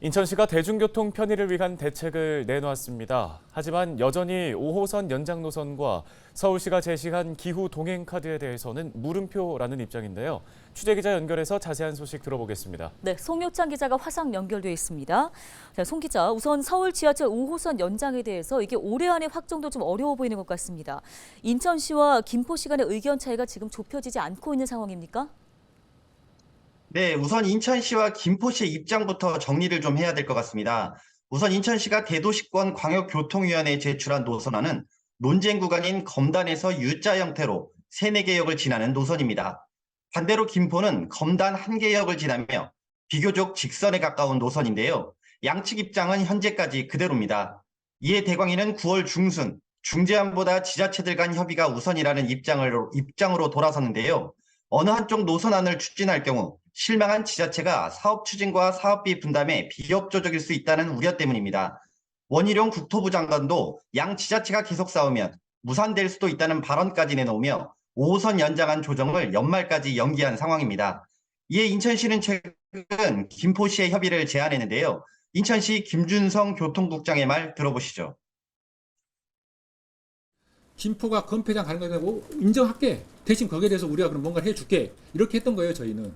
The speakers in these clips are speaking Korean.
인천시가 대중교통 편의를 위한 대책을 내놓았습니다. 하지만 여전히 5호선 연장 노선과 서울시가 제시한 기후 동행 카드에 대해서는 물음표라는 입장인데요. 취재기자 연결해서 자세한 소식 들어보겠습니다. 네, 송효창 기자가 화상 연결돼 있습니다. 자, 송 기자, 우선 서울 지하철 5호선 연장에 대해서 이게 올해 안에 확정도 좀 어려워 보이는 것 같습니다. 인천시와 김포시 간의 의견 차이가 지금 좁혀지지 않고 있는 상황입니까? 네, 우선 인천시와 김포시의 입장부터 정리를 좀 해야 될 것 같습니다. 우선 인천시가 대도시권 광역교통위원회에 제출한 노선안은 논쟁 구간인 검단에서 U자 형태로 3, 4개 역을 지나는 노선입니다. 반대로 김포는 검단 1개 역을 지나며 비교적 직선에 가까운 노선인데요. 양측 입장은 현재까지 그대로입니다. 이에 대광위는 9월 중순 중재안보다 지자체들 간 협의가 우선이라는 입장으로 돌아섰는데요. 어느 한쪽 노선안을 추진할 경우 실망한 지자체가 사업 추진과 사업비 분담에 비협조적일 수 있다는 우려 때문입니다. 원희룡 국토부 장관도 양 지자체가 계속 싸우면 무산될 수도 있다는 발언까지 내놓으며 5호선 연장안 조정을 연말까지 연기한 상황입니다. 이에 인천시는 최근 김포시의 협의를 제안했는데요. 인천시 김준성 교통국장의 말 들어보시죠. 김포가 건폐장 가는 거에 대해서 인정할게. 대신 거기에 대해서 우리가 그럼 뭔가 해줄게. 이렇게 했던 거예요, 저희는.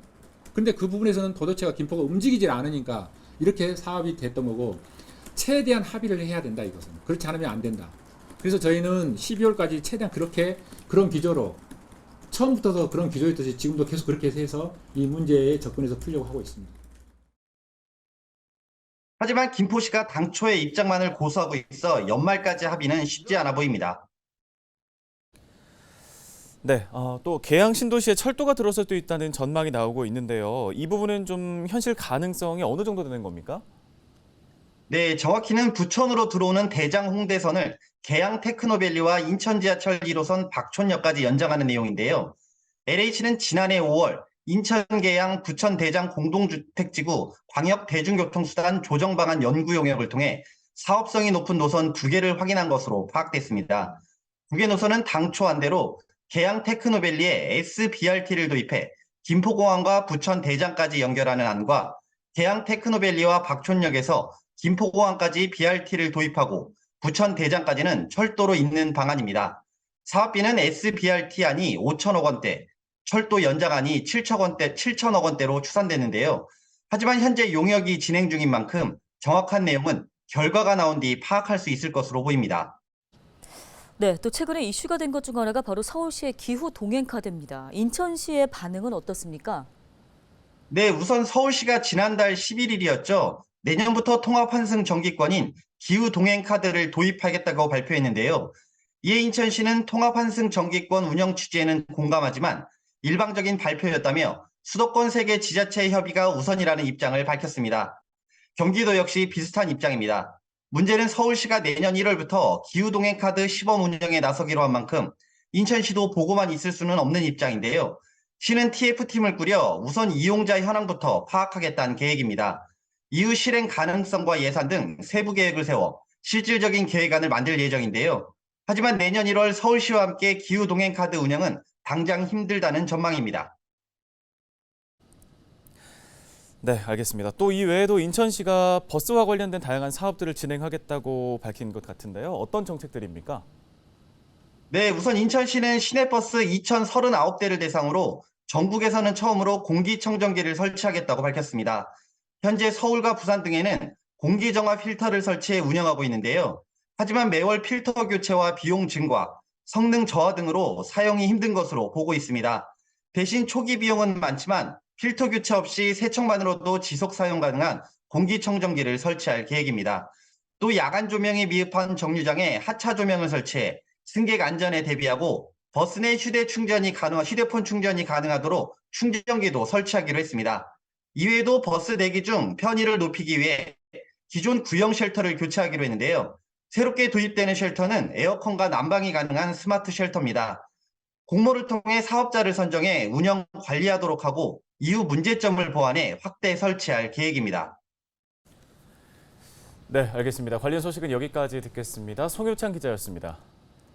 근데 그 부분에서는 도대체가 김포가 움직이질 않으니까 이렇게 사업이 됐던 거고 최대한 합의를 해야 된다, 이것은. 그렇지 않으면 안 된다. 그래서 저희는 12월까지 최대한 그런 기조로 처음부터 그런 기조였듯이 지금도 계속 그렇게 해서 이 문제에 접근해서 풀려고 하고 있습니다. 하지만 김포시가 당초의 입장만을 고수하고 있어 연말까지 합의는 쉽지 않아 보입니다. 네, 또 계양 신도시에 철도가 들어설 수도 있다는 전망이 나오고 있는데요. 이 부분은 좀 현실 가능성이 어느 정도 되는 겁니까? 네, 정확히는 부천으로 들어오는 대장 홍대선을 계양 테크노밸리와 인천 지하철 1호선 박촌역까지 연장하는 내용인데요. LH는 지난해 5월 인천 계양 부천 대장 공동주택지구 광역 대중교통수단 조정 방안 연구 용역을 통해 사업성이 높은 노선 2개를 확인한 것으로 파악됐습니다. 2개 노선은 당초 안대로 계양 테크노밸리에 SBRT를 도입해 김포공항과 부천 대장까지 연결하는 안과 계양 테크노밸리와 박촌역에서 김포공항까지 BRT를 도입하고 부천 대장까지는 철도로 잇는 방안입니다. 사업비는 SBRT 안이 5천억 원대, 철도 연장안이 7천억 원대로 추산됐는데요. 하지만 현재 용역이 진행 중인 만큼 정확한 내용은 결과가 나온 뒤 파악할 수 있을 것으로 보입니다. 네, 또 최근에 이슈가 된 것 중 하나가 바로 서울시의 기후 동행 카드입니다. 인천시의 반응은 어떻습니까? 네, 우선 서울시가 지난달 11일이었죠. 내년부터 통합 환승 정기권인 기후 동행 카드를 도입하겠다고 발표했는데요. 이에 인천시는 통합 환승 정기권 운영 취지에는 공감하지만 일방적인 발표였다며 수도권 3개 지자체의 협의가 우선이라는 입장을 밝혔습니다. 경기도 역시 비슷한 입장입니다. 문제는 서울시가 내년 1월부터 기후동행 카드 시범 운영에 나서기로 한 만큼 인천시도 보고만 있을 수는 없는 입장인데요. 시는 TF팀을 꾸려 우선 이용자 현황부터 파악하겠다는 계획입니다. 이후 실행 가능성과 예산 등 세부 계획을 세워 실질적인 계획안을 만들 예정인데요. 하지만 내년 1월 서울시와 함께 기후동행 카드 운영은 당장 힘들다는 전망입니다. 네, 알겠습니다. 또 이 외에도 인천시가 버스와 관련된 다양한 사업들을 진행하겠다고 밝힌 것 같은데요. 어떤 정책들입니까? 네, 우선 인천시는 시내버스 2,039대를 대상으로 전국에서는 처음으로 공기청정기를 설치하겠다고 밝혔습니다. 현재 서울과 부산 등에는 공기정화 필터를 설치해 운영하고 있는데요. 하지만 매월 필터 교체와 비용 증가, 성능 저하 등으로 사용이 힘든 것으로 보고 있습니다. 대신 초기 비용은 많지만 필터 교체 없이 세척만으로도 지속 사용 가능한 공기청정기를 설치할 계획입니다. 또 야간 조명이 미흡한 정류장에 하차 조명을 설치해 승객 안전에 대비하고 버스 내 휴대폰 충전이 가능하도록 충전기도 설치하기로 했습니다. 이외에도 버스 대기 중 편의를 높이기 위해 기존 구형 쉘터를 교체하기로 했는데요. 새롭게 도입되는 쉘터는 에어컨과 난방이 가능한 스마트 쉘터입니다. 공모를 통해 사업자를 선정해 운영 관리하도록 하고 이후 문제점을 보완해 확대 설치할 계획입니다. 네, 알겠습니다. 관련 소식은 여기까지 듣겠습니다. 송효창 기자였습니다.